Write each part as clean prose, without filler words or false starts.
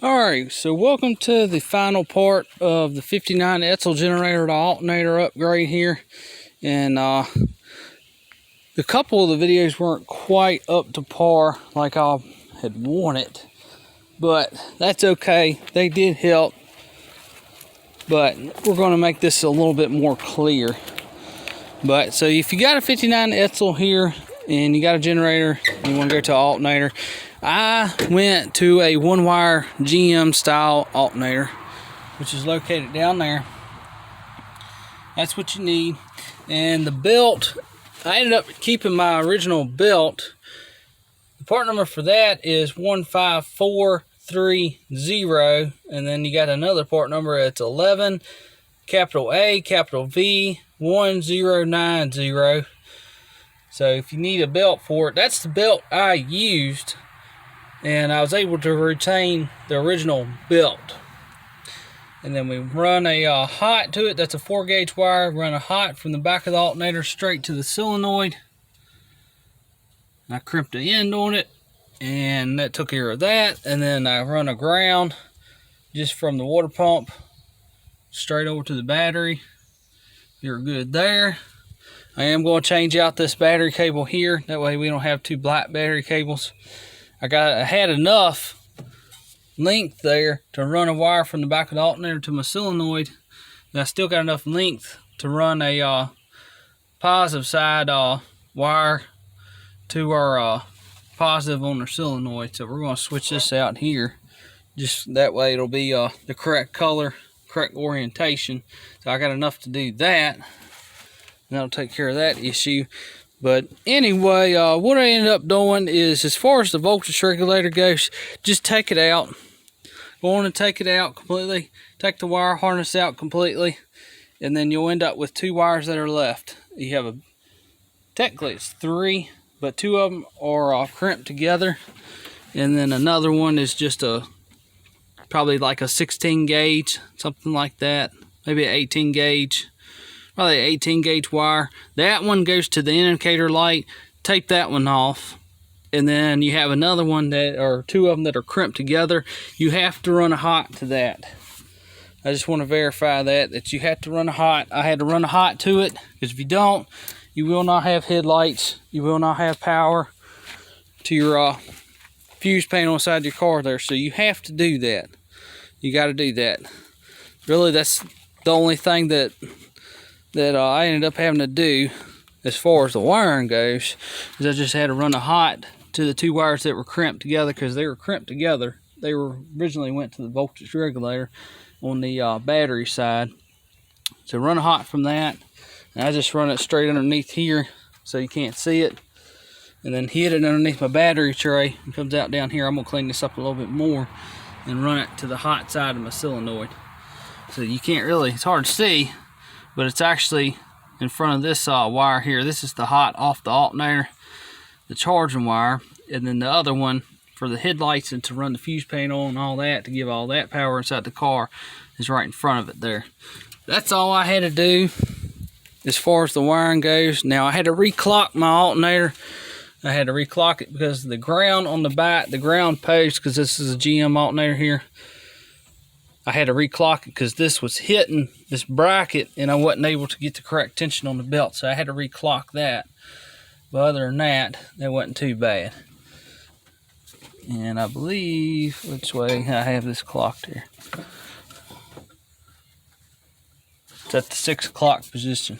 Alright, so welcome to the final part of the 59 Edsel generator to alternator upgrade here. And a couple of the videos weren't quite up to par like I had wanted, but that's okay. They did help, but we're going to make this a little bit more clear. But so if you got a 59 Edsel here and you got a generator and you want to go to an alternator, I went to a one-wire GM style alternator, which is located down there. That's what you need. And the belt, I ended up keeping my original belt. The part number for that is 15430, and then you got another part number. It's 11 capital A capital V 1090. So if you need a belt for it, that's the belt I used. And I was able to retain the original belt. And then we run a hot to it. That's a 4-gauge wire. Run a hot from the back of the alternator straight to the solenoid. I crimped the end on it, and that took care of that. And then I run a ground just from the water pump straight over to the battery. You're good there. I am going to change out this battery cable here. That way we don't have two black battery cables. I had enough length there to run a wire from the back of the alternator to my solenoid, and I still got enough length to run a positive side wire to our positive on the solenoid. So we're going to switch this out here, just that way it'll be the correct color, correct orientation. So I got enough to do that, and that'll take care of that issue. But anyway, what I ended up doing is, as far as the voltage regulator goes, just take it out. Go on and take it out completely. Take the wire harness out completely. And then you'll end up with two wires that are left. You have technically it's three, but two of them are crimped together. And then another one is just probably like a 16 gauge, something like that. Maybe an 18 gauge. Probably an 18 gauge wire. That one goes to the indicator light. Tape that one off. And then you have another one that, or two of them that are crimped together. You have to run a hot to that. I just want to verify that you have to run a hot. I had to run a hot to it, because if you don't, you will not have headlights. You will not have power to your fuse panel inside your car there. So you have to do that. You got to do that. Really, that's the only thing that I ended up having to do as far as the wiring goes, is I just had to run a hot to the two wires that were crimped together, because they were crimped together. They were originally went to the voltage regulator on the battery side. So run a hot from that, and I just run it straight underneath here so you can't see it, and then hit it underneath my battery tray. It comes out down here. I'm gonna clean this up a little bit more and run it to the hot side of my solenoid. So you can't really, it's hard to see, but it's actually in front of this wire here. This is the hot off the alternator, the charging wire, and then the other one for the headlights and to run the fuse panel and all that, to give all that power inside the car, is right in front of it there. That's all I had to do as far as the wiring goes. Now I had to reclock my alternator. I had to reclock it because the ground on the back, the ground post, because this is a GM alternator here, I had to reclock it because this was hitting this bracket and I wasn't able to get the correct tension on the belt, so I had to reclock that. But other than that, that wasn't too bad. And I believe, which way I have this clocked here. It's at the 6 o'clock position.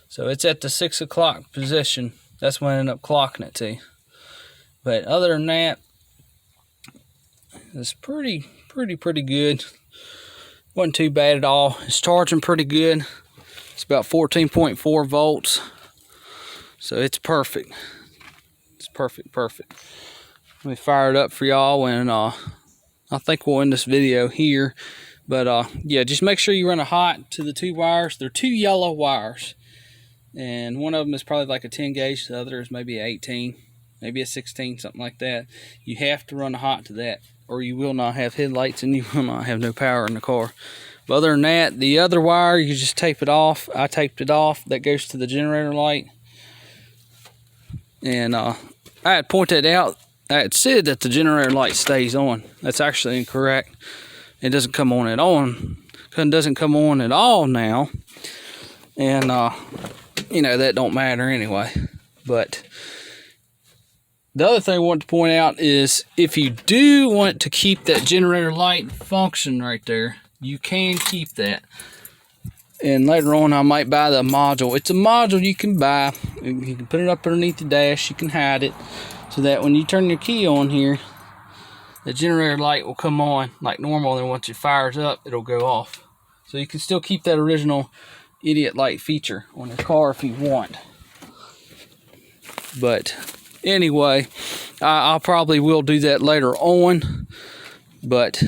So it's at the 6 o'clock position. That's when I ended up clocking it to. But other than that, it's pretty good. Wasn't too bad at all. It's charging pretty good. It's about 14.4 volts. So it's perfect. It's perfect. Let me fire it up for y'all, and I think we'll end this video here. But yeah, just make sure you run a hot to the two wires. They're two yellow wires, and one of them is probably like a 10 gauge. The other is maybe an 18, maybe a 16, something like that. You have to run a hot to that, or you will not have headlights and you will not have no power in the car. But other than that, the other wire, you just tape it off. I taped it off. That goes to the generator light. And I had pointed out it said that the generator light stays on. That's actually incorrect. It doesn't come on at on. It doesn't come on at all now. And, you know, that don't matter anyway. But the other thing I want to point out is if you do want to keep that generator light function right there, you can keep that. And later on, I might buy the module. It's a module you can buy. You can put it up underneath the dash. You can hide it so that when you turn your key on here, the generator light will come on like normal. And once it fires up, it'll go off. So you can still keep that original idiot light feature on your car if you want. But anyway, I probably will do that later on. But,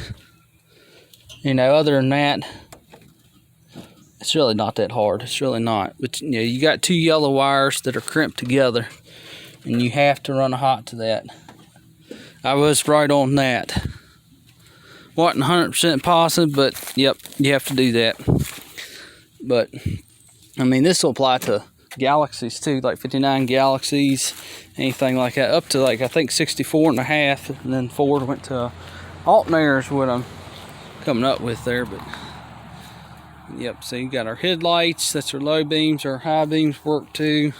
you know, other than that, it's really not that hard. It's really not. But, you know, you got two yellow wires that are crimped together, and you have to run a hot to that. I was right on that. Wasn't 100% positive, but yep, you have to do that. But, I mean, this will apply to Galaxies too, like 59 Galaxies, anything like that, up to like I think 64.5, and then Ford went to Alternator is what I'm coming up with there. But yep, so you got our headlights, that's our low beams, our high beams work too.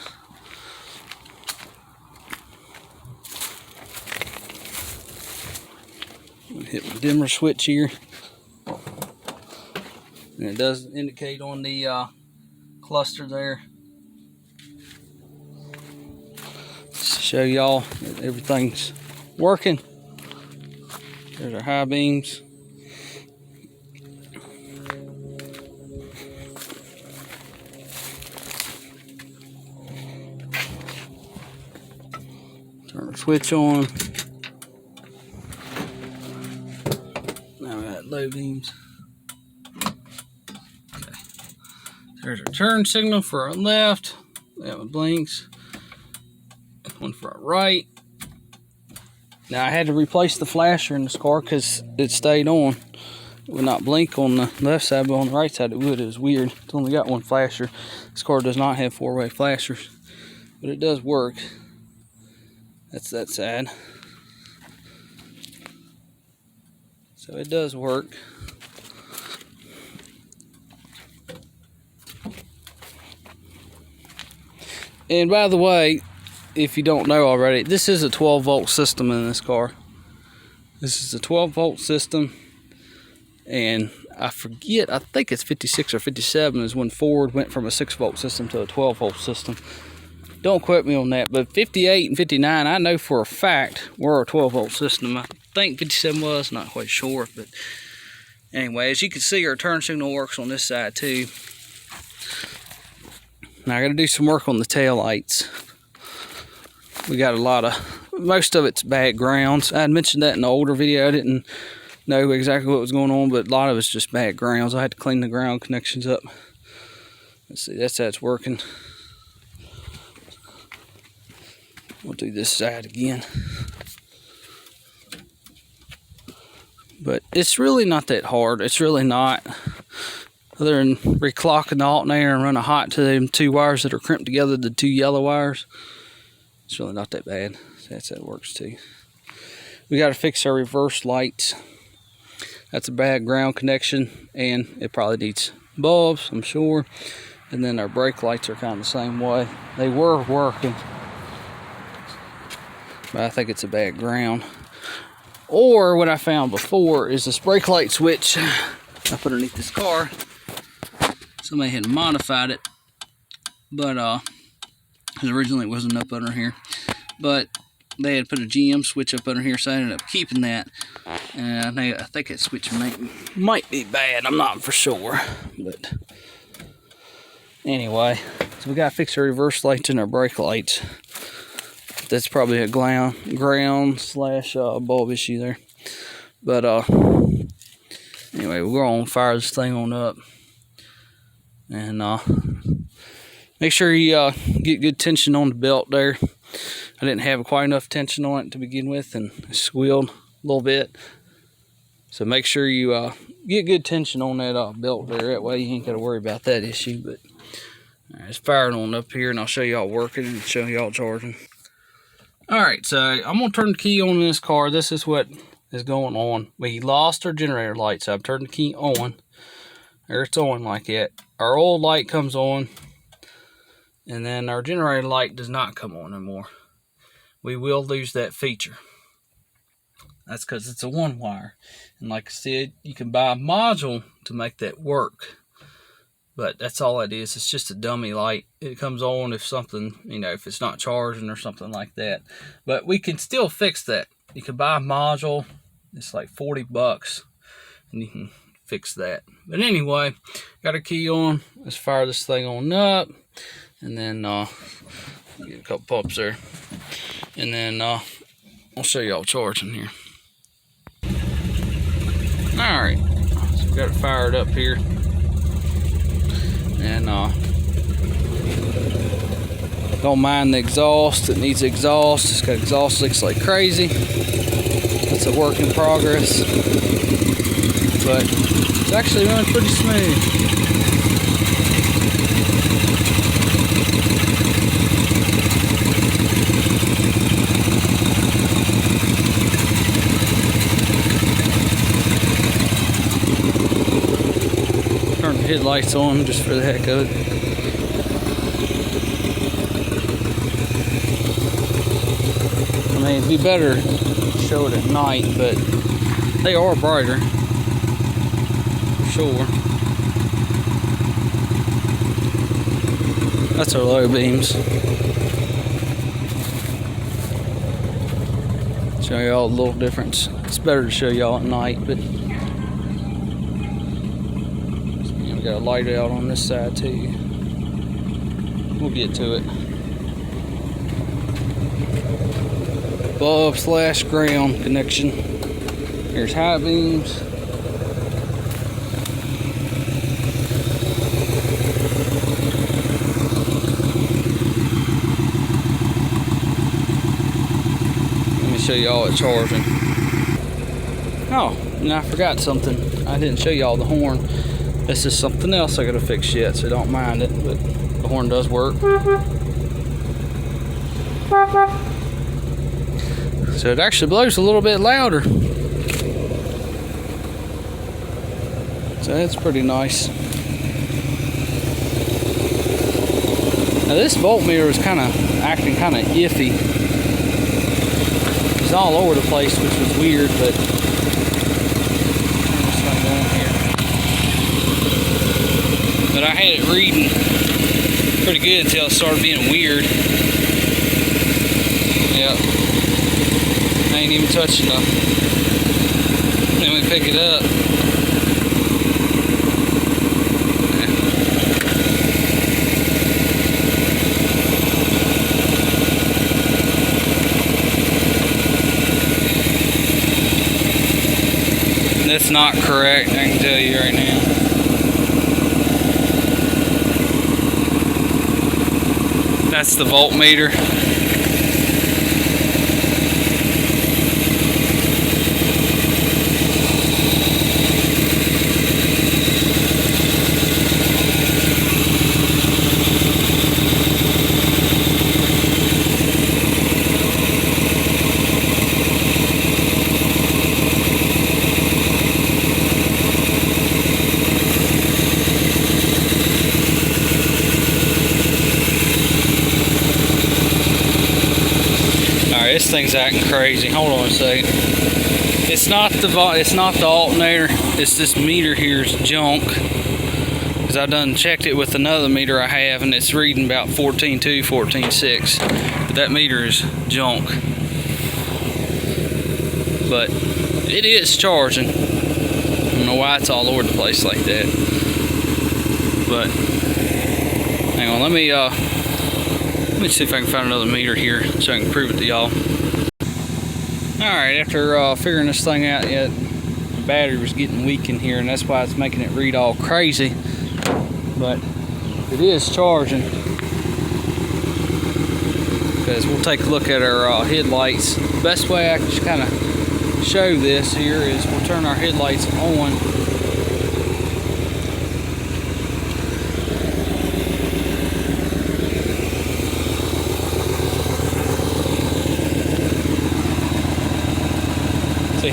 Hit my dimmer switch here, and it does indicate on the cluster there. Show y'all that everything's working. There's our high beams. Turn the switch on. Now we got low beams. Okay. There's our turn signal for our left. We have blinks. One for our right. Now I had to replace the flasher in this car because it stayed on. It would not blink on the left side, but on the right side it would. It was weird. It's only got one flasher. This car does not have four-way flashers, but it does work. That's that side. So it does work. And by the way, if you don't know already, this is a 12-volt system in this car. This is a 12-volt system, and I forget, I think it's 56 or 57 is when Ford went from a 6-volt system to a 12-volt system. Don't quote me on that, but 58 and 59, I know for a fact were a 12-volt system. I think 57 was, not quite sure, but anyway, as you can see, our turn signal works on this side too. Now I got to do some work on the tail lights. We got a lot of, most of it's bad grounds. I had mentioned that in the older video. I didn't know exactly what was going on, but a lot of it's just bad grounds. I had to clean the ground connections up. Let's see, that's how it's working. We'll do this side again. But it's really not that hard. It's really not. Other than reclocking the alternator and run a hot to them two wires that are crimped together, the two yellow wires. It's really not that bad. That's how it works too. We got to fix our reverse lights. That's a bad ground connection, and it probably needs bulbs, I'm sure. And then our brake lights are kind of the same way. They were working, but I think it's a bad ground. Or what I found before is this brake light switch up underneath this car. Somebody had modified it, but because originally it wasn't up under here, but they had put a GM switch up under here, so I ended up keeping that. And I think that switch might be bad. I'm not for sure, but anyway, so we gotta fix our reverse lights and our brake lights. That's probably a ground slash bulb issue there. But anyway, we're gonna fire this thing on up, and make sure you get good tension on the belt there. I didn't have quite enough tension on it to begin with, and it squealed a little bit. So make sure you get good tension on that belt there. That way you ain't got to worry about that issue. But all right, it's firing on up here, and I'll show y'all working and show y'all charging. Alright, so I'm going to turn the key on in this car. This is what is going on. We lost our generator light, so I've turned the key on. There, it's on like that. Our old light comes on, and then our generator light does not come on anymore. We will lose that feature. That's because it's a one wire. And like I said, you can buy a module to make that work. But that's all it is. It's just a dummy light. It comes on if something, if it's not charging or something like that. But we can still fix that. You can buy a module. It's like $40, and you can fix that. But anyway, got a key on. Let's fire this thing on up, and then get a couple pumps there, and then I'll show y'all charging here. All right, so we got it fired up here. And don't mind the exhaust. It needs exhaust. It's got exhaust leaks like crazy. It's a work in progress, but it's actually running pretty smooth. Turn the headlights on just for the heck of it. I mean, it'd be better to show it at night, but they are brighter, for sure. That's our low beams. Show y'all a little difference. It's better to show y'all at night, but we got a light out on this side too. We'll get to it. Above/ground connection. Here's high beams. Let me show y'all it charging. Oh, and I forgot something. I didn't show y'all the horn. This is something else I gotta fix yet, so don't mind it, but the horn does work. So it actually blows a little bit louder. So that's pretty nice. Now this voltmeter is acting kind of iffy. It's all over the place, which was weird, but I had it reading pretty good until it started being weird. Yep. I ain't even touching nothing. Then we pick it up. That's not correct, I can tell you right now. That's the voltmeter. This thing's acting crazy. Hold on a second. It's not the alternator. It's this meter here is junk. Cause I done checked it with another meter I have, and it's reading about 14.2, 14.6. But that meter is junk. But it is charging. I don't know why it's all over the place like that. But hang on, let me see if I can find another meter here so I can prove it to y'all. Alright, after figuring this thing out, the battery was getting weak in here, and that's why it's making it read all crazy. But it is charging. Because we'll take a look at our headlights. The best way I can just kind of show this here is we'll turn our headlights on.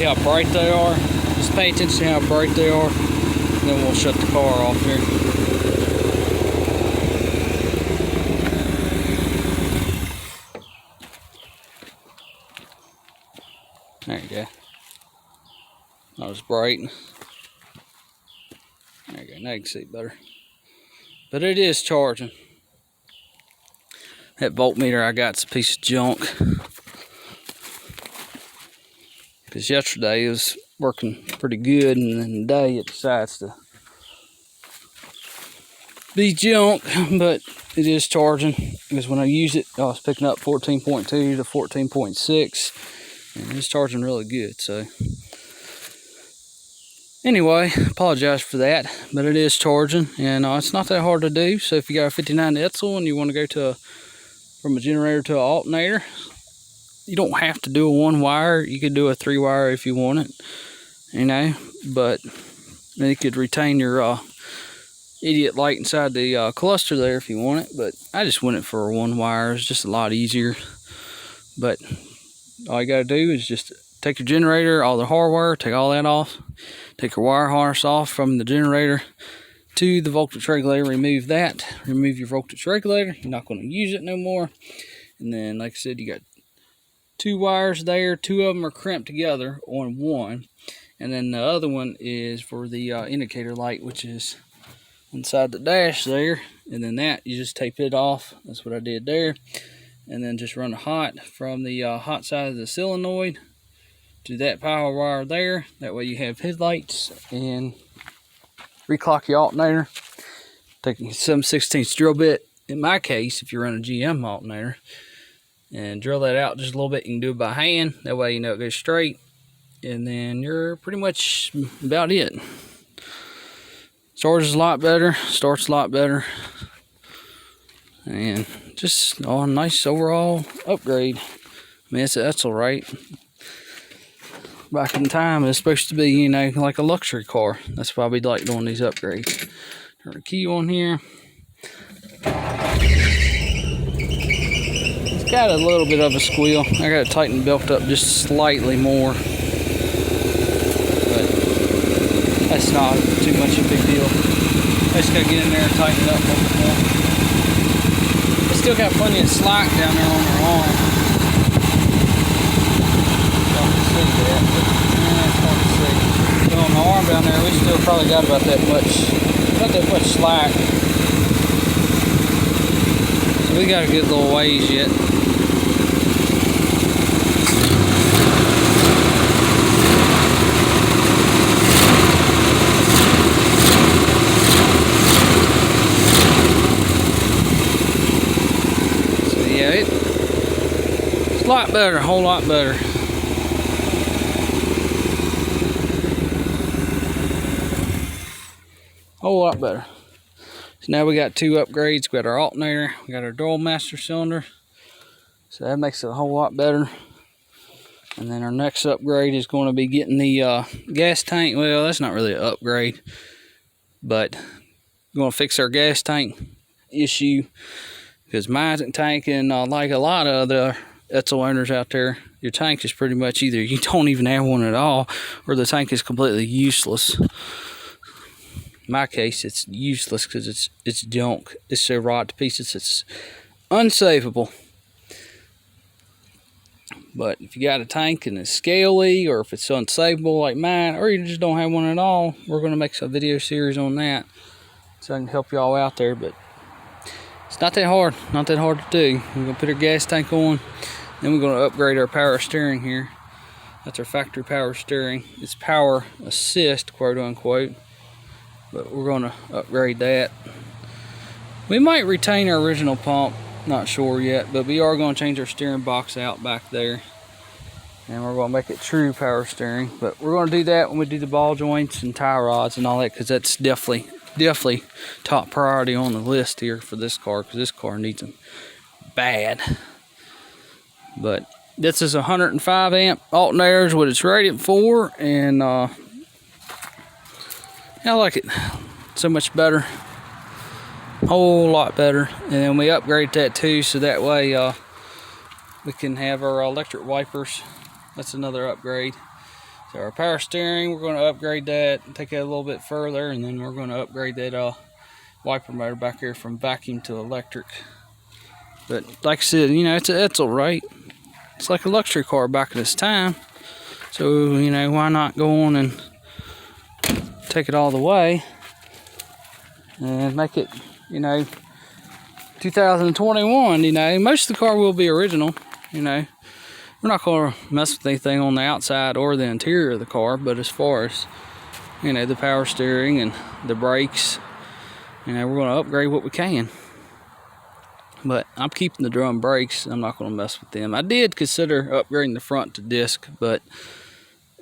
how bright they are. Just pay attention to how bright they are. And then we'll shut the car off here. There you go. Not as bright. There you go. Now you can see it better. But it is charging. That voltmeter I got's a piece of junk. Because yesterday it was working pretty good, and then today it decides to be junk, but it is charging. Because when I used it, I was picking up 14.2 to 14.6, and it's charging really good. So anyway, apologize for that, but it is charging, and it's not that hard to do. So if you got a 59 Edsel and you want to go to from a generator to an alternator, you don't have to do a 1-wire. You could do a 3-wire if you want it, you know, but then you could retain your idiot light inside the cluster there if you want it. But I just went it for a 1-wire. It's just a lot easier. But all you got to do is just take your generator, all the hardware, take all that off, take your wire harness off from the generator to the voltage regulator, remove that, remove your voltage regulator. You're not going to use it no more. And then, like I said, you got 2 wires there. 2 of them are crimped together on one, and then the other one is for the indicator light, which is inside the dash there. And then that, you just tape it off. That's what I did there. And then just run a hot from the hot side of the solenoid to that power wire there. That way you have headlights, and reclock your alternator. Take a 7/16 drill bit, in my case, if you run a GM alternator, and drill that out just a little bit. You can do it by hand. That way you know it goes straight. And then you're pretty much about it. Charges a lot better. Starts a lot better. And just a nice overall upgrade. I mean, it's an Edsel, right? Back in time, it's supposed to be, you know, like a luxury car. That's why we like doing these upgrades. Turn the key on here. It's got a little bit of a squeal. I got to tighten the belt up just slightly more. But that's not too much of a big deal. I just got to get in there and tighten it up a little bit more. I still got plenty of slack down there on our arm. So on the arm down there, we still probably got about that much, not that much slack. So we got a good little ways yet. So yeah, it's a lot better, a whole lot better. Whole lot better. So now we got 2 upgrades. We got our alternator, we got our dual master cylinder. So that makes it a whole lot better. And then our next upgrade is going to be getting the gas tank. Well, that's not really an upgrade, but we're going to fix our gas tank issue, because my tank, and like a lot of other Edsel owners out there, your tank is pretty much either you don't even have one at all, or the tank is completely useless. In my case, it's useless because it's junk. It's so rot to pieces, it's unsavable. But if you got a tank and it's scaly, or if it's unsavable like mine, or you just don't have one at all, we're going to make a video series on that, so I can help y'all out there. But it's not that hard, not that hard to do. We're going to put our gas tank on, then we're going to upgrade our power steering here. That's our factory power steering. It's power assist, quote unquote. But we're going to upgrade that. We might retain our original pump, not sure yet, but we are going to change our steering box out back there, and we're going to make it true power steering. But we're going to do that when we do the ball joints and tie rods and all that, because that's definitely top priority on the list here for this car, because this car needs them bad. But this is a 105 amp alternator is what it's rated for, and I like it so much better, whole lot better. And then we upgrade that too, so that way we can have our electric wipers. That's another upgrade. So our power steering, we're going to upgrade that and take it a little bit further, and then we're going to upgrade that wiper motor back here from vacuum to electric. But like I said, you know, it's an Edsel, right? It's like a luxury car back in its time. So, you know, why not go on and take it all the way and make it, you know, 2021, you know. Most of the car will be original, you know. We're not going to mess with anything on the outside or the interior of the car, but as far as, you know, the power steering and the brakes, you know, we're going to upgrade what we can. But I'm keeping the drum brakes. I'm not going to mess with them. I did consider upgrading the front to disc, but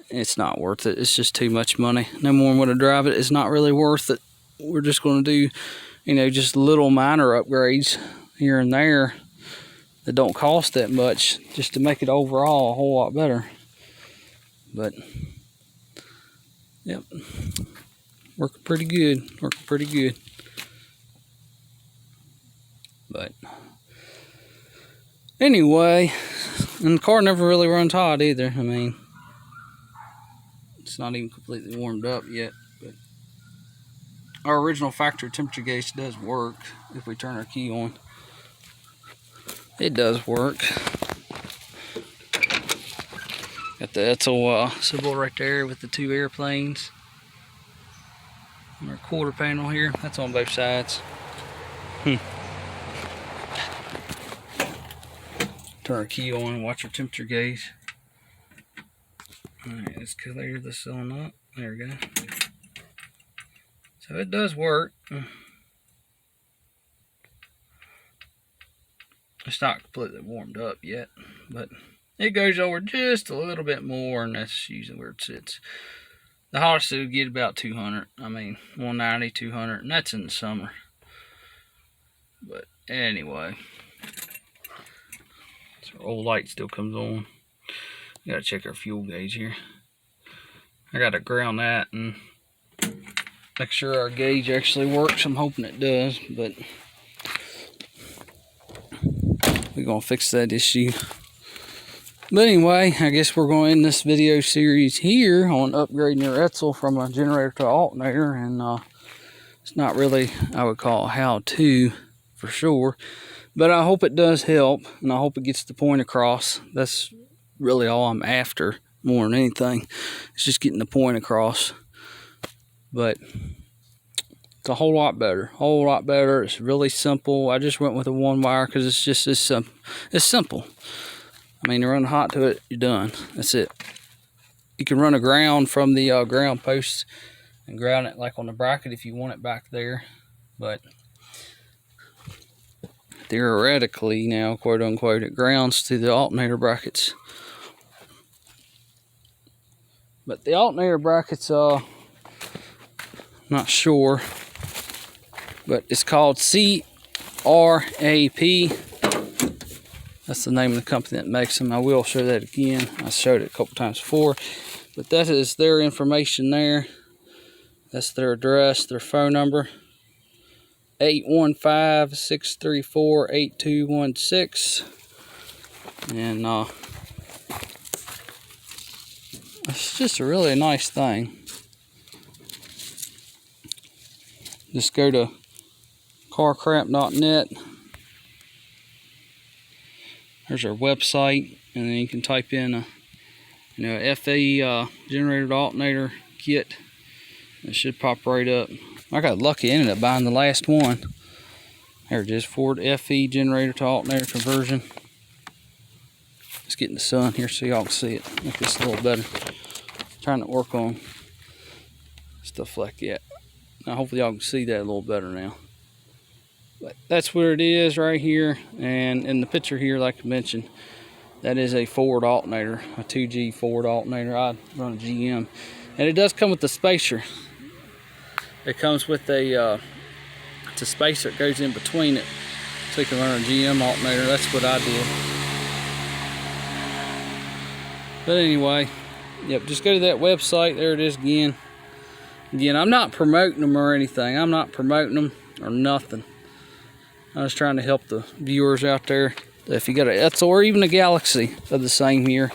it's not worth it. It's just too much money. No more I'm going to drive it. It's not really worth it. We're just going to do, you know, just little minor upgrades here and there that don't cost that much, just to make it overall a whole lot better. But yep, working pretty good. But anyway, and the car never really runs hot either. I mean, it's not even completely warmed up yet, but our original factory temperature gauge does work if we turn our key on. It does work. Got the Edsel symbol right there with the two airplanes. And our quarter panel here, that's on both sides. Turn our key on and watch our temperature gauge. Alright, let's clear this on up. There we go. So it does work. It's not completely warmed up yet, but it goes over just a little bit more, and that's usually where it sits. The hottest it would get about 200. I mean, 190, 200, and that's in the summer. But anyway, so our old light still comes on. We gotta check our fuel gauge here. I gotta ground that and make sure our gauge actually works. I'm hoping it does, but we're gonna fix that issue. But anyway, I guess we're going to end this video series here on upgrading your Edsel from a generator to an alternator. And it's not really, I would call it how-to for sure. But I hope it does help, and I hope it gets the point across. That's really all I'm after more than anything. It's just getting the point across. But it's a whole lot better. It's really simple. I just went with a one wire because it's just it's simple. I mean, you run hot to it, you're done. That's it. You can run a ground from the ground post and ground it like on the bracket if you want it back there. But theoretically now, quote unquote, it grounds to the alternator brackets. But the alternator brackets, not sure, but it's called CRAP. That's the name of the company that makes them. I will show that again. I showed it a couple times before. But that is their information there. That's their address, their phone number. 815-634-8216. And it's just a really nice thing. Just go to carcrap.net. There's our website, and then you can type in FE generator to alternator kit. It should pop right up. I got lucky, ended up buying the last one. There it is, Ford FE generator to alternator conversion. Let's get in the sun here so y'all can see it. Make this a little better. Trying to work on stuff like that. Now hopefully y'all can see that a little better now. But that's where it is right here. And in the picture here, like I mentioned, that is a Ford alternator, a 2G Ford alternator. I run a GM. And it does come with the spacer. It comes with it's a spacer that goes in between it. So you can run a GM alternator. That's what I did. But anyway, yep, just go to that website. There it is again. Again, I'm not promoting them or anything. I'm not promoting them or nothing. I was trying to help the viewers out there. If you got an Edsel or even a Galaxy of the same year,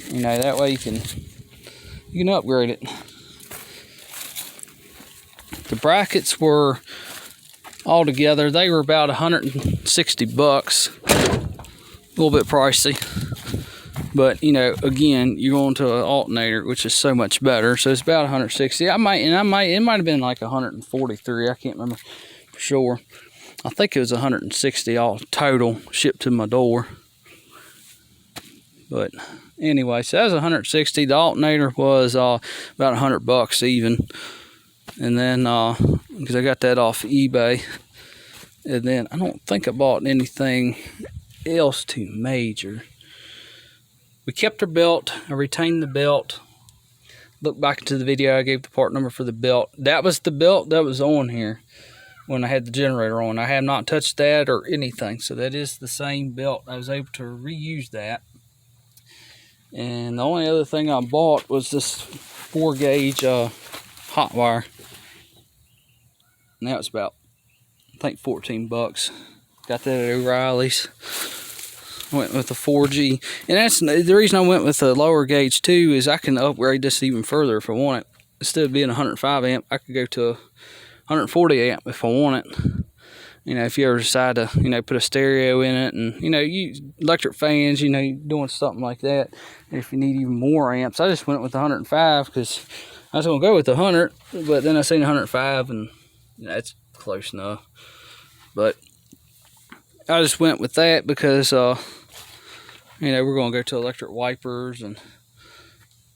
that way you can you can upgrade it. The brackets were all together, they were about 160 bucks. A little bit pricey. But, you know, again, you're going to an alternator, which is so much better. So it's about 160. It might have been like 143. I can't remember for sure. I think it was 160 all total shipped to my door. But anyway, so that was 160. The alternator was about 100 bucks even. And then, because I got that off eBay. And then I don't think I bought anything else too major. We kept our belt. I retained the belt. Look back into the video, I gave the part number for the belt. That was the belt that was on here when I had the generator on. I have not touched that or anything. So that is the same belt. I was able to reuse that. And the only other thing I bought was this 4-gauge hot wire. And that was about, I think, 14 bucks. Got that at O'Reilly's. Went with the 4G, and that's the reason I went with the lower gauge too, is I can upgrade this even further if I want it. Instead of being 105 amp, I could go to 140 amp if I want it. You know, if you ever decide to, you know, put a stereo in it, and you know, use electric fans, you know, doing something like that. And if you need even more amps, I just went with the 105 because I was gonna go with the 100, but then I seen 105, and that's close enough. But I just went with that because, you know, we're going to go to electric wipers, and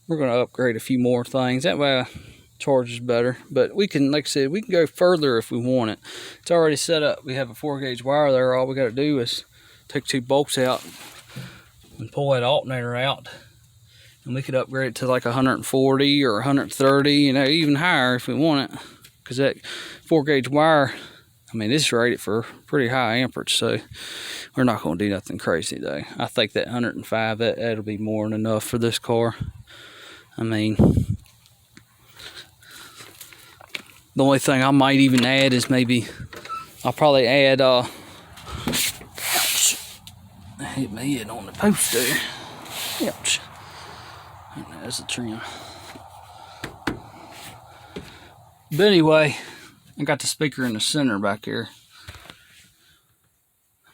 we're going to upgrade a few more things. That way, charges better. But we can, like I said, we can go further if we want it. It's already set up. We have a 4-gauge wire there. All we got to do is take 2 bolts out and pull that alternator out, and we could upgrade it to like 140 or 130, you know, even higher if we want it. Because that 4-gauge wire, I mean, it's rated for pretty high amperage, so we're not going to do nothing crazy, though. I think that 105, that'll be more than enough for this car. I mean, the only thing I might even add is maybe, I'll probably add, ouch, I hit my head on the post there. Ouch. There's a trim. But anyway, I got the speaker in the center back here.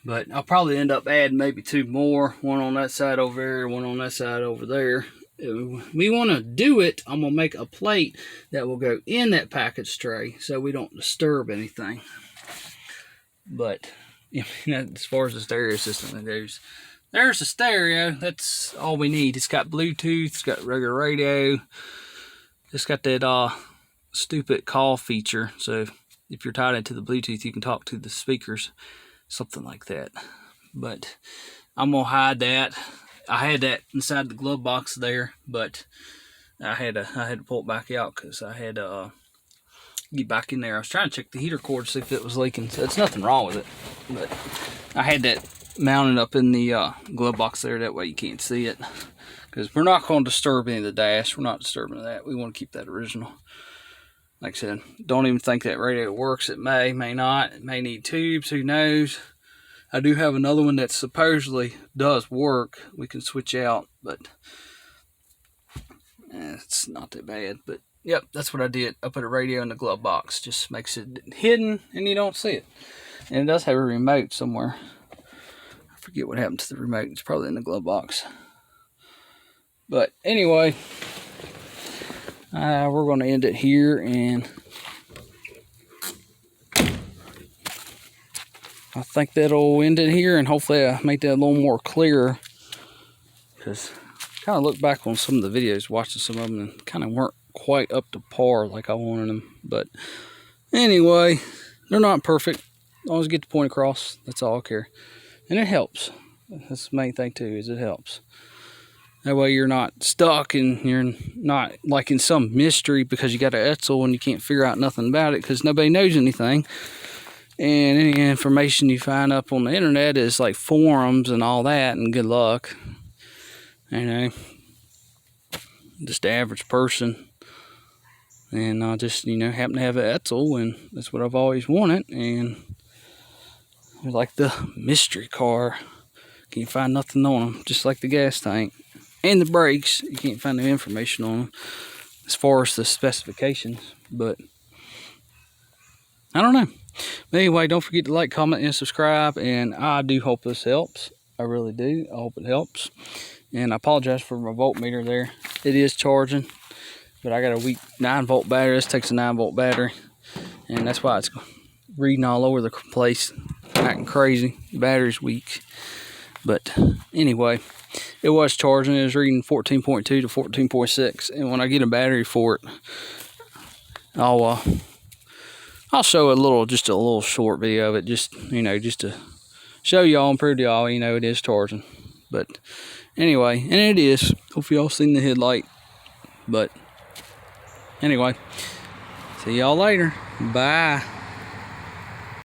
But I'll probably end up adding maybe 2 more. One on that side over there, one on that side over there. If we want to do it, I'm going to make a plate that will go in that package tray so we don't disturb anything. But, you know, as far as the stereo system goes, there's the stereo. That's all we need. It's got Bluetooth, it's got regular radio. It's got that stupid call feature, so if you're tied into the Bluetooth, you can talk to the speakers, something like that. But I'm gonna hide that. I had that inside the glove box there, but I had to pull it back out because I had to get back in there. I was trying to check the heater cord to see if it was leaking. So it's nothing wrong with it, but I had that mounted up in the glove box there. That way you can't see it, because we're not going to disturb any of the dash. We're not disturbing that. We want to keep that original. Like I said, don't even think that radio works. It may not. It may need tubes. Who knows? I do have another one that supposedly does work. We can switch out, but it's not that bad. But yep, that's what I did. I put a radio in the glove box. Just makes it hidden and you don't see it. And it does have a remote somewhere. I forget what happened to the remote. It's probably in the glove box. But anyway, we're going to end it here, and I think that'll end it here, and hopefully I make that a little more clear, because I kind of look back on some of the videos, watching some of them, and kind of weren't quite up to par like I wanted them. But anyway, they're not perfect. As long as I get the point across, that's all I care. And it helps. That's the main thing too, is it helps. That way you're not stuck and you're not like in some mystery because you got an Edsel and you can't figure out nothing about it because nobody knows anything. And any information you find up on the internet is like forums and all that, and good luck. You know, just the average person. And I just, you know, happen to have an Edsel, and that's what I've always wanted. And like the mystery car, can't find nothing on them, just like the gas tank. And the brakes, you can't find no information on them. as far as the specifications, but I don't know. But anyway, don't forget to like, comment, and subscribe, and I do hope this helps. I really do. I hope it helps. And I apologize for my voltmeter there. It is charging, but I got a weak 9-volt battery. This takes a 9-volt battery, and that's why it's reading all over the place, acting crazy. The battery's weak. But anyway, it was charging. It was reading 14.2 to 14.6, and when I get a battery for it, I'll show just a little short video of it, just to show y'all and prove to y'all, it is charging. But anyway, and it is. Hope y'all seen the headlight. But anyway, see y'all later. Bye.